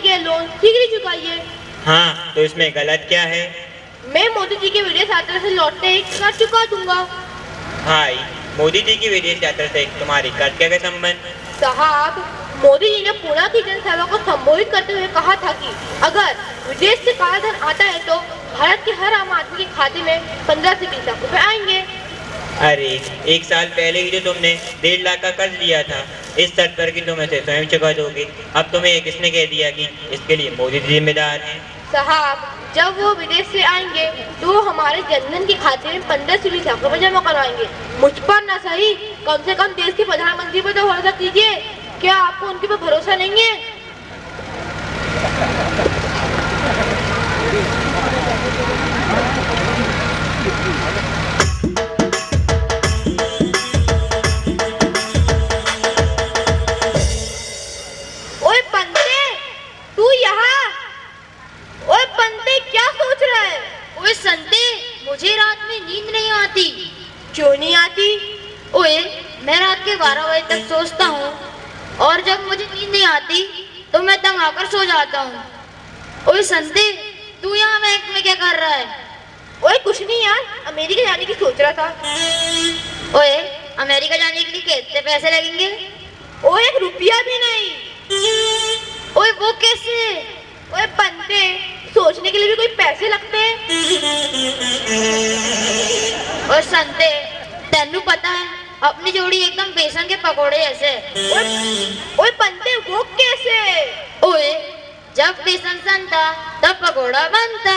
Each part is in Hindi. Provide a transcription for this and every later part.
गया लोन शीघ्र चुकाइए। हाँ, तो इसमें गलत क्या है? मैं मोदी जी के विदेश यात्रा से लौटते ही कर्ज चुका दूंगा। भाई, मोदी जी की विदेश यात्रा से तुम्हारी कर्ज का क्या संबंध? साहब, मोदी जी ने पुणे की जनसभा को संबोधित करते हुए कहा था कि अगर विदेश से काला धन आता है तो भारत के हर आम आदमी के खाते में 15 से 20 लाख रुपए आएंगे। अरे, 1 साल पहले ही तो तुमने 1.5 लाख का कर्ज लिया था, इस शर्त पर कि तुम इसे स्वयं चुका दोगे। अब तुम्हें ये किसने कह दिया कि इसके लिए मोदी जी जिम्मेदार हैं? साहब, जब वो विदेश से आएंगे तो वो हमारे जनधन के खाते में 15 से 20 लाख रुपए जमा करवाएंगे। मुझ पर ना सही, कम से कम देश के प्रधानमंत्री पर तो भरोसा कीजिए। क्या आपको उनके पर भरोसा नहीं है? ओए पंते, तू यहाँ? ओए पंते, क्या सोच रहा है? ओए संते, मुझे रात में नींद नहीं आती। क्यों नहीं आती? ओए, मैं रात के 12 बजे तक सोचता हूँ और जब मुझे नींद नहीं आती तो मैं तंग आकर सो जाता हूँ। ओए संते, तू यहाँ बैंक में क्या कर रहा है? ओए कुछ नहीं यार, अमेरिका जाने की सोच रहा था। ओए, अमेरिका जाने के लिए कितने पैसे लगेंगे? ओए 1 रुपया भी नहीं। ओए वो कैसे? ओए पंते, सोचने के लिए भी कोई पैसे लगते हैं? ओए संते, तेनू पता है अपनी जोड़ी एकदम बेसन के पकोड़े जैसे। ओए पंते, वो कैसे? ओए, जब बेसन सनता तब पकोड़ा बनता।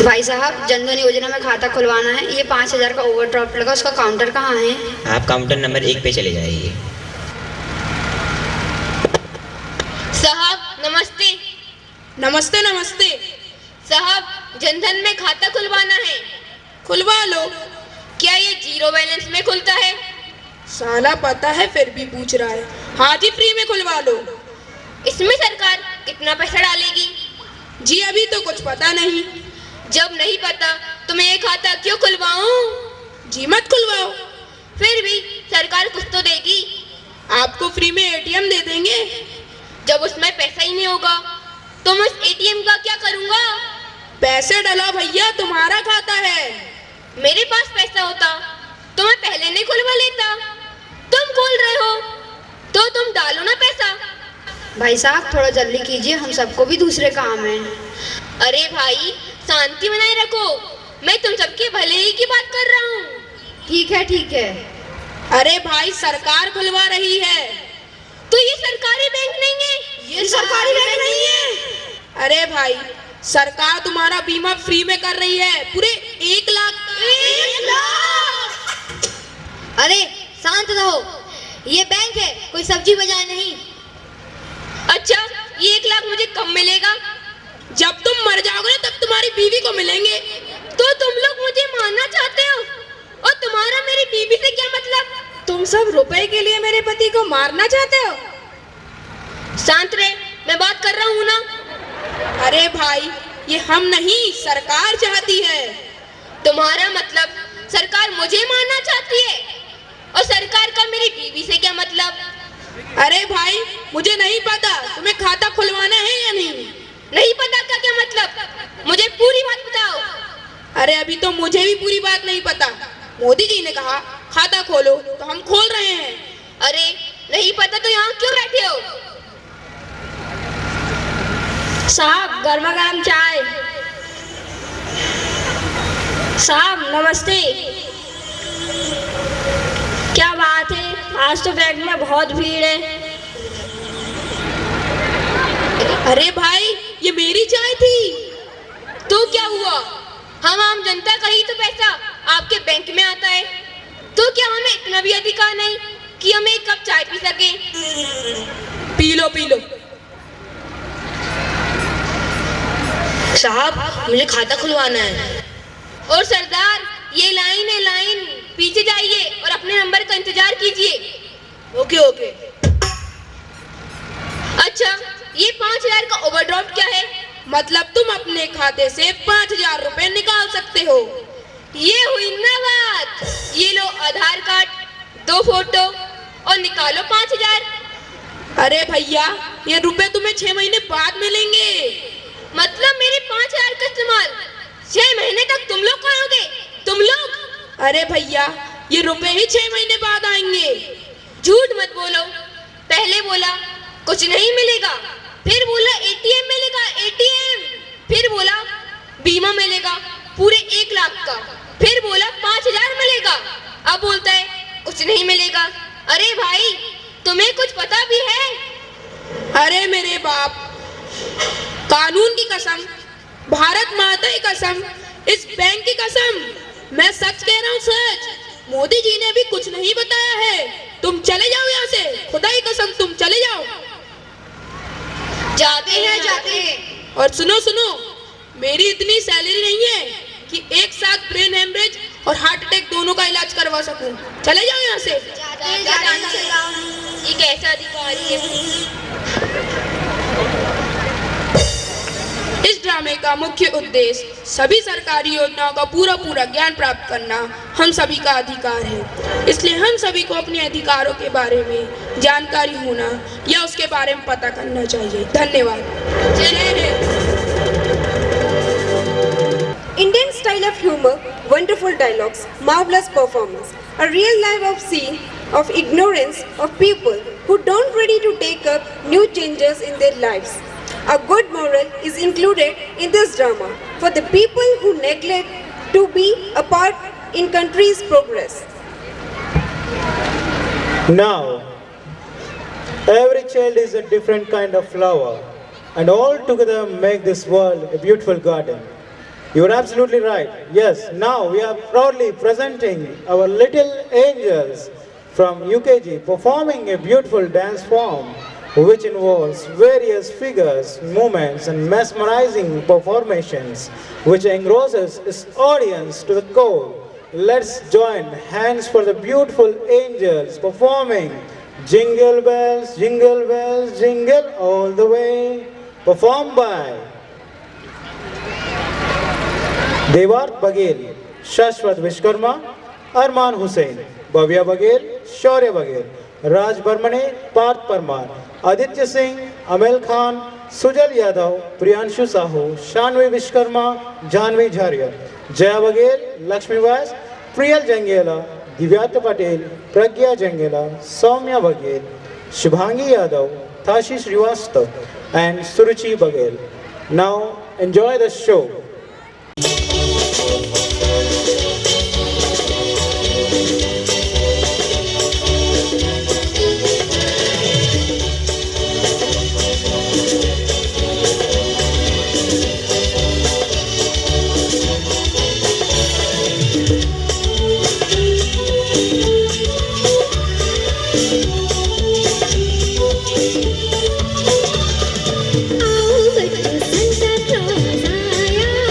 भाई साहब, जनधन योजना में खाता खुलवाना है। ये 5,000 का ओवरड्राफ्ट लगा, उसका काउंटर कहाँ है? आप काउंटर नंबर 1 पे चले जाइए। साहब नमस्ते। नमस्ते नमस्ते। साहब, जनधन में खाता खुलवाना है। खुलवा लो। क्या ये 0 बैलेंस में खुलता है? साला पता है फिर भी पूछ रहा है। हाँ जी, फ्री में खुलवा लो। इसमें सरकार कितना पैसा डालेगी? जी अभी तो कुछ पता नहीं। जब नहीं पता तो मैं ये खाता क्यों खुलवाऊं? जी मत खुलवाओ। फिर भी सरकार कुछ तो देगी। आपको फ्री में एटीएम दे देंगे। जब उसमें पैसा ही नहीं होगा तो मैं उस एटीएम का क्या करूंगा? पैसे डलो भैया, तुम्हारा खाता है। मेरे पास पैसा होता तो मैं पहले नहीं खुलवा लेता। तुम खोल रहे हो तो तुम डालो ना पैसा। भाई साहब, थोड़ा जल्दी कीजिए, हम सबको भी दूसरे काम है। अरे भाई, शांति बनाए रखो, मैं तुम सबके भले ही की बात कर रहा हूँ। ठीक है ठीक है। अरे भाई, सरकार खुलवा रही है। तो ये सरकारी बैंक नहीं है? ये सरकारी बैंक नहीं है। अरे भाई, सरकार तुम्हारा बीमा फ्री में कर रही है, पूरे 1 लाख। 1 लाख? अरे शांत रहो, ये बैंक है, कोई सब्जी बाजार नहीं। अच्छा, ये 1 लाख मुझे कब मिलेगा? जब तुम मर जाओगे तब तुम्हारी बीवी को मिलेंगे। तो तुम लोग मुझे मारना चाहते हो और तुम्हारा मेरी बीवी से क्या मतलब? तुम सब रुपए के लिए मेरे पति को मारना चाहते हो? शांत रहे, मैं बात कर रहा हूँ ना। अरे भाई, ये हम नहीं, सरकार चाहती है। तुम्हारा मतलब सरकार मुझे मारना चाहती है और सरकार का मेरी बीवी से क्या मतलब? अरे भाई, मुझे नहीं पता तुम्हें खाता खुलवाना है या नहीं। नहीं पता का क्या मतलब? मुझे पूरी बात बताओ। अरे अभी तो मुझे भी पूरी बात नहीं पता। मोदी जी ने कहा खाता खोलो तो हम खोल रहे हैं। अरे नहीं पता तो यहाँ क्यों बैठे हो? साहब, गर्मा गर्म चाय। साहब नमस्ते। क्या बात है, आज तो बैंक में बहुत भीड़ है। अरे भाई, ये मेरी चाय थी। तो क्या हुआ? हम आम जनता का ही तो पैसा आपके बैंक में आता है। तो क्या हमें इतना भी अधिकार नहीं कि हम एक कप चाय पी सके? P low P low. साहब, मुझे खाता खुलवाना है। और सरदार, ये लाइन है लाइन, पीछे जाइए और अपने नंबर का इंतजार कीजिए। Okay okay. ओवरड्राफ्ट क्या है? मतलब तुम अपने खाते से 5,000 रुपए निकाल सकते हो। ये हुई ना बात। ये लो आधार कार्ड, 2 फोटो और निकालो 5,000। अरे भैया, ये रुपए तुम्हें 6 महीने बाद मिलेंगे। मतलब मेरे 5,000 का इस्तेमाल 6 महीने तक तुम लोग करोगे? तुम लोग? अरे भैया, ये रुपए ही 6 महीने बाद आएंगे। झूठ मत बोलो। पहले बोला कुछ नहीं मिलेगा, फिर बोला एटीएम मिलेगा, एटीएम, फिर बोला बीमा मिलेगा पूरे 1 लाख का, फिर बोला 5,000 मिलेगा, अब बोलता है कुछ नहीं मिलेगा। अरे भाई, तुम्हें कुछ पता भी है? अरे मेरे बाप, कानून की कसम, भारत माता की कसम, इस बैंक की कसम, मैं सच कह रहा हूँ, सच। मोदी जी ने भी कुछ नहीं बताया है। तुम चले जाओ यहाँ से, खुदा की कसम, तुम चले जाओ। जाते हैं। और सुनो सुनो, मेरी इतनी सैलरी नहीं है कि एक साथ ब्रेन हेमरेज और हार्ट अटैक दोनों का इलाज करवा सकूं। चले जाओ यहाँ से। ये कैसा अधिकारी है? इस ड्रामे का मुख्य उद्देश्य सभी सरकारी योजनाओं का पूरा ज्ञान प्राप्त करना हम सभी का अधिकार है। इसलिए हम सभी को अपने अधिकारों के बारे में जानकारी होना या उसके बारे में पता करना चाहिए। धन्यवाद। जय Hind. Indian style of humor, wonderful dialogues, marvelous performance, a real life scene of ignorance of people who don't ready to take up new changes in their lives. A good moral is included in this drama for the people who neglect to be a part in country's progress. Now, every child is a different kind of flower, and all together make this world a beautiful garden. You are absolutely right. Yes, now we are proudly presenting our little angels from UKG performing a beautiful dance form which involves various figures, movements and mesmerizing performations which engrosses its audience to the core. Let's join hands for the beautiful angels performing Jingle Bells, Jingle Bells, Jingle All the Way, performed by देवार बघेल, शाश्वत विश्वकर्मा, अरमान हुसैन, भव्या बघेल, शौर्य बघेल, राज बर्मने, पार्थ परमार, आदित्य सिंह, अमेल खान, सुजल यादव, प्रियांशु साहू, शानवी विश्वकर्मा, जानवी झारिया, जया बघेल, लक्ष्मी वास, प्रियल जंगेला, दिव्यात पटेल, प्रज्ञा जंगेला, Saumya Baghel, Shubhangi Yadav, Tashi Srivastava and Suruchi Baghel. Now enjoy the show. आओ बच्चों, संता क्लॉज आया।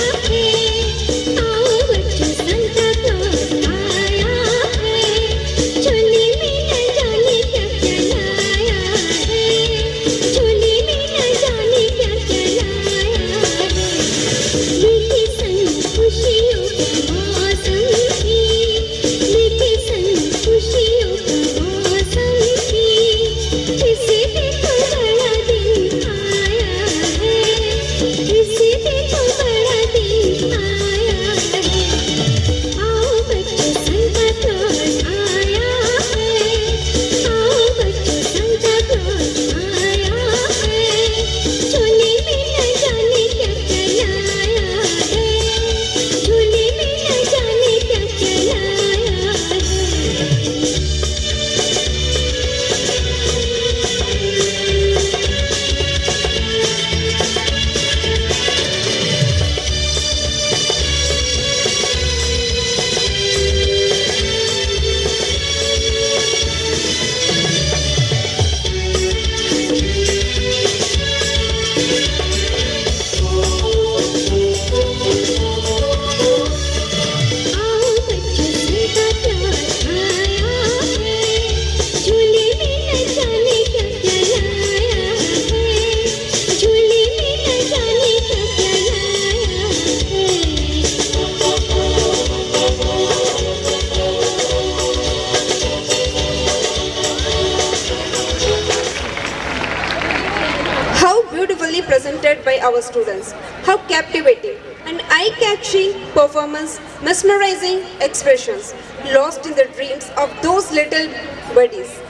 presented by our students. How captivating! An eye-catching performance, mesmerizing expressions, lost in the dreams of those little buddies.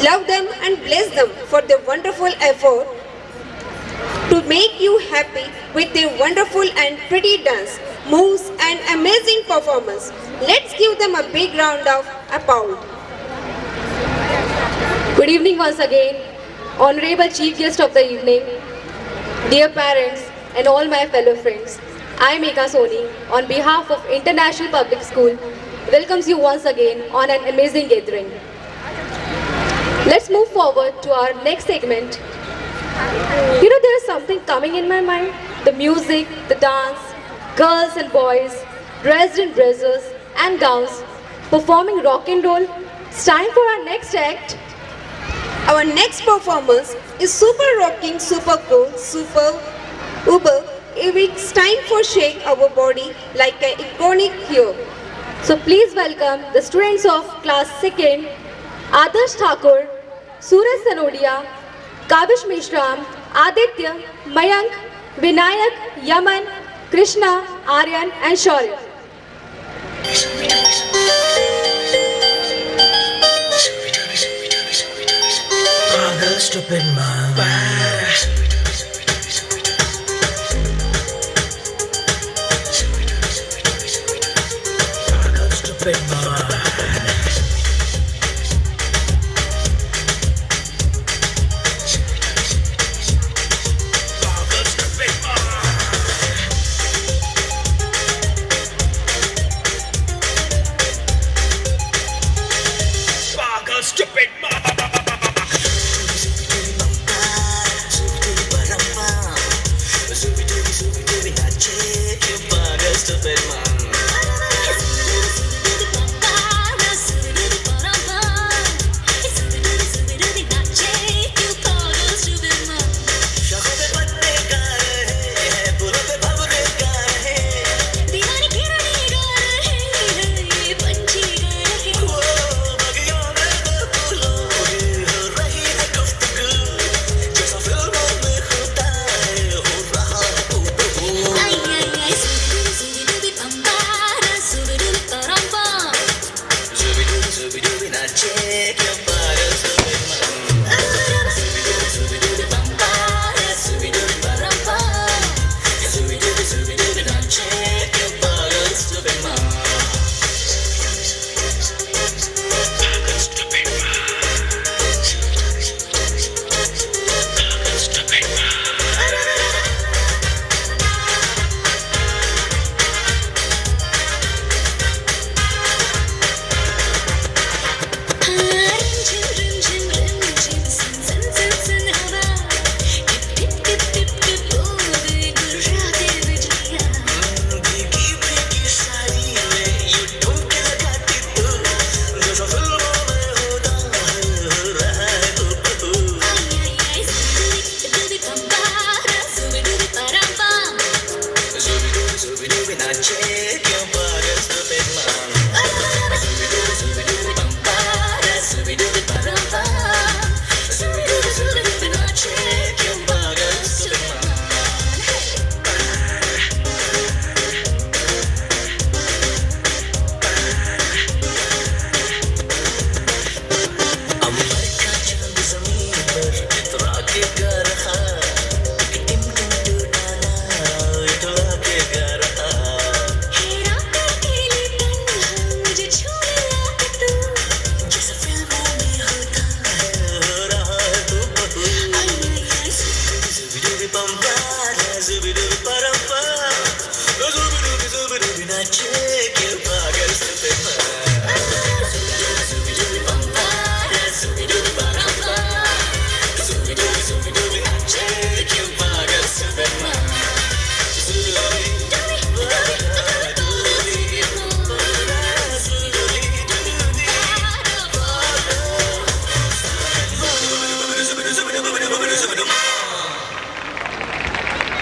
Love them and bless them for their wonderful effort to make you happy with their wonderful and pretty dance, moves and amazing performance. Let's give them a big round of applause. Good evening once again, Honorable Chief Guest of the evening, dear parents and all my fellow friends. I, Megha Soni, on behalf of International Public School, welcomes you once again on an amazing gathering. Let's move forward to our next segment. You know, there is something coming in my mind. The music, the dance, girls and boys, dressed in dresses and gowns, performing rock and roll. It's time for our next act. Our next performance is super rocking, super cool, super uber. It's time for shake our body like an iconic hero. So please welcome the students of class 2nd, Adarsh Thakur, Suraj Sanodia, Kavish Mishram, Aditya, Mayank, Vinayak, Yaman, Krishna, Aryan and Shaurya. Stupid man. Stupid man. Stupid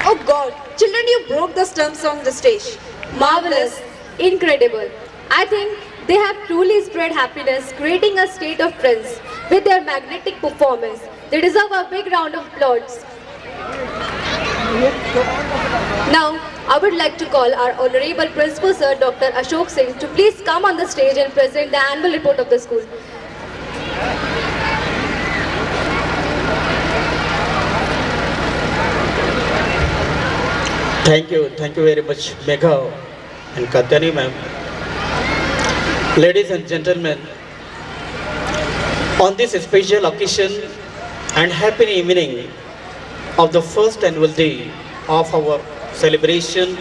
Oh God, children, you broke the stumps on the stage. Marvelous, incredible. I think they have truly spread happiness, creating a state of trance with their magnetic performance. They deserve a big round of applause. Now, I would like to call our Honorable Principal Sir Dr. Ashok Singh to please come on the stage and present the annual report of the school. Thank you very much, Megha and Katyani ma'am. Ladies and gentlemen, on this special occasion and happy evening of the first annual day of our celebration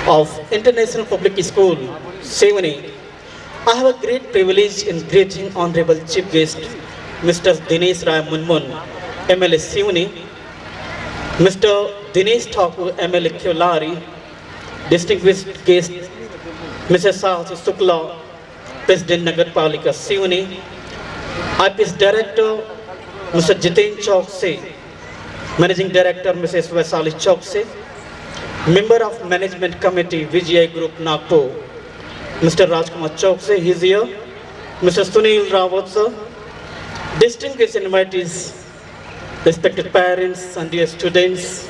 of International Public School, Sevani, I have a great privilege in greeting Honorable Chief Guest, Mr. Dinesh Rai Munmun, MLA Sevani, Mr. Dinesh Thakur, MLA Kyolari, distinguished guest, Mrs. Sahasi Sukla, President Nagarpalika Sevani, IPS Director, Mr. Jiten Chokse, Managing Director, Mrs. Vaisali Chokse, Member of Management Committee, VGI Group, Nagpur, Mr. Rajkumar Chokse, he is here, Mr. Sunil Rawat, sir, distinguished invitees, respected parents and dear students,